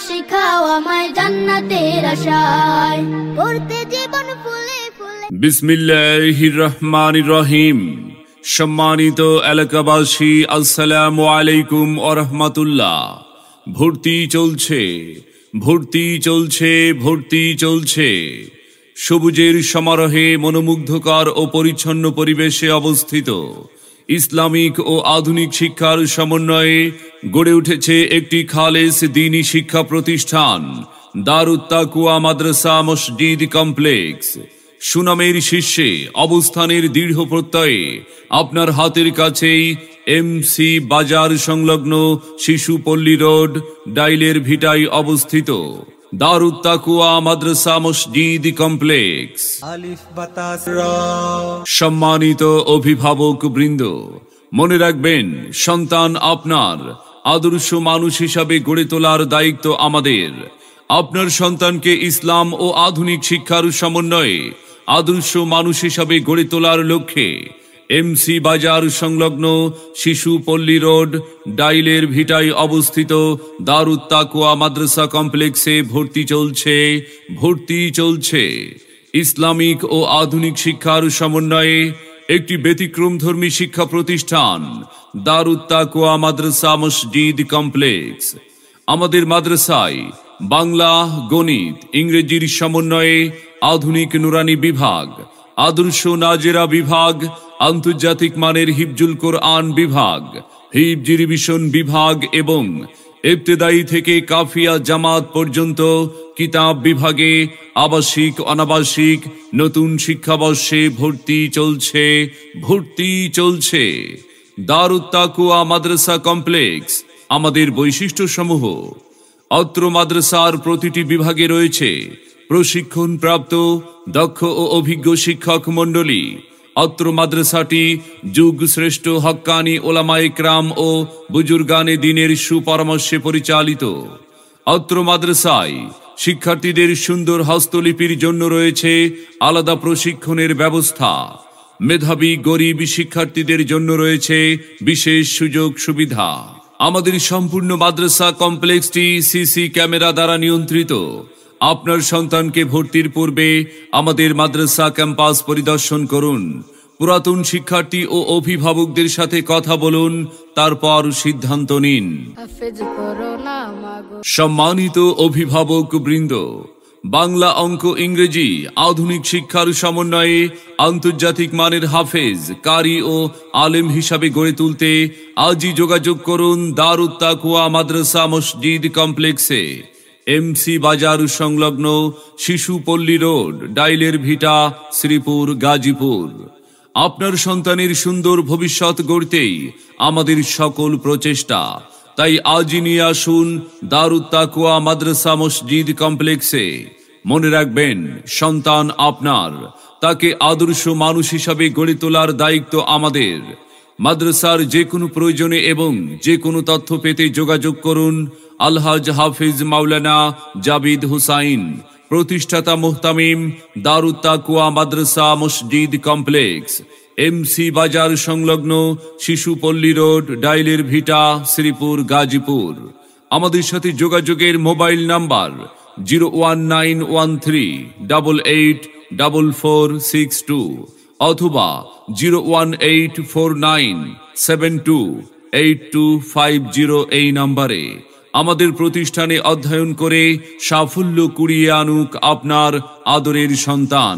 শিখাও আমায় জান্নাতের আশায় করতে জীবন ফুলে ফুলে। বিসমিল্লাহির রহমানির রহিম। সম্মানিত এলাকাবাসী, আসসালামু আলাইকুম ওয়া রাহমাতুল্লাহ। ভর্তি চলছে, ভর্তি চলছে, ভর্তি চলছে। সবুজের সমারোহে মনোমুগ্ধকর ও পরিচ্ছন্ন পরিবেশে অবস্থিত ইসলামিক ও আধুনিক শিক্ষার সমন্বয়ে গড়ে উঠেছে একটি খালেস দ্বীনী শিক্ষা প্রতিষ্ঠান, দারুত তাকওয়া মাদ্রাসা মসজিদ কমপ্লেক্স। সুনামের শীর্ষে অবস্থানের দৃঢ় প্রত্যয়ে আপনার হাতের কাছেই এমসি বাজার সংলগ্ন শিশুপল্লী রোড, ডাইলের ভিটায় অবস্থিত দারুত তাকওয়া মাদ্রাসা মসজিদ কমপ্লেক্স। সম্মানিত অভিভাবক বৃন্দ, মনে রাখবেন, সন্তান আপনার, আদর্শ মানুষ হিসাবে গড়ে তোলার দায়িত্ব আমাদের। আপনার সন্তানকে ইসলাম ও আধুনিক শিক্ষার সমন্বয়ে আদর্শ মানুষ হিসাবে গড়ে তোলার লক্ষ্যে এমসি বাজার সংলগ্ন শিশুপল্লী রোড, ডাইলের ভিটায় অবস্থিত দারুত তাকওয়া মাদ্রাসা কমপ্লেক্সে ভর্তি চলছে, ভর্তি চলছে। ইসলামিক ও আধুনিক শিক্ষার সমন্বয়ে একটি ব্যতিক্রমধর্মী শিক্ষা প্রতিষ্ঠান, দারুত তাকওয়া মাদ্রাসা মসজিদ কমপ্লেক্স। আমাদের মাদ্রাসায় বাংলা, গণিত, ইংরেজির সমন্বয়ে আধুনিক নুরানি বিভাগ, আদর্শ নাজেরা বিভাগ, আন্তর্জাতিক মানের হিফজুল কোরআন বিভাগ, হিফজ রিভিশন বিভাগ এবং ইবতেদায়ী থেকে কাফিয়া জামাত পর্যন্ত কিতাব বিভাগে আবাসিক অনাবাসিক নতুন শিক্ষাবর্ষে ভর্তি চলছে, ভর্তি চলছে। দারুত তাকওয়া মাদ্রাসা কমপ্লেক্স আমাদের বৈশিষ্ট্যসমূহ: অত্র মাদ্রাসার প্রতিটি বিভাগে রয়েছে প্রশিক্ষণপ্রাপ্ত দক্ষ ও অভিজ্ঞ শিক্ষক মণ্ডলী। অত্র মাদ্রাসাটি যুগ শ্রেষ্ঠ হক্কানি ওলামায়ে কেরাম ও বুজুর্গানে দ্বীনের সুপরামর্শে পরিচালিত। অত্র মাদ্রাসায় শিক্ষার্থীদের সুন্দর হস্তলিপির জন্য রয়েছে আলাদা প্রশিক্ষণের ব্যবস্থা। মেধাবী গরিব শিক্ষার্থীদের জন্য রয়েছে বিশেষ সুযোগ সুবিধা। আমাদের সম্পূর্ণ মাদ্রাসা কমপ্লেক্সটি সিসি ক্যামেরা দ্বারা নিয়ন্ত্রিত। আপনার সন্তানকে ভর্তির পূর্বে আমাদের মাদ্রাসা ক্যাম্পাস পরিদর্শন করুন। পুরাতন শিক্ষার্থী ও অভিভাবকদের সাথে কথা বলুন, তারপর সিদ্ধান্ত নিন। সম্মানিত অভিভাবক বৃন্দ, বাংলা, অঙ্ক, ইংরেজি আধুনিক শিক্ষার সমন্বয়ে আন্তর্জাতিক মানের হাফেজ, কারি ও আলেম হিসাবে গড়ে তুলতে আজই যোগাযোগ করুন দারুত তাকওয়া মাদ্রাসা মসজিদ কমপ্লেক্সে, এমসি বাজার সংলগ্ন শিশুপল্লী রোড, ডাইলের ভিটা, শ্রীপুর, গাজীপুর। আপনার সন্তানের সুন্দর ভবিষ্যৎ গড়তেই আমাদের সকল প্রচেষ্টা। তাই আজই নিয়ে আসুন দারুত তাকওয়া মাদ্রাসা মসজিদ কমপ্লেক্সে। মনে রাখবেন, সন্তান আপনার, তাকে আদর্শ মানুষ হিসাবে গড়ে তোলার দায়িত্ব আমাদের। মাদ্রাসার যে কোনো প্রয়োজনে এবং যে কোনো তথ্য পেতে যোগাযোগ করুন আলহাজ হাফিজ মাওলানা জাবিদ হুসাইন, প্রতিষ্ঠাতা মুহতামিম, দারুত তাকওয়া মাদ্রাসা মসজিদ কমপ্লেক্স, এমসি বাজার সংলগ্ন শিশুপল্লী রোড, ডাইলের ভিটা, শ্রীপুর, গাজীপুর। আমাদের সাথে যোগাযোগের মোবাইল নাম্বার 01913884462 অথবা 01849728250 এই নাম্বারে। আমাদের প্রতিষ্ঠানে অধ্যয়ন করে সাফল্য কুড়িয়ে আনুক আপনার আদরের সন্তান।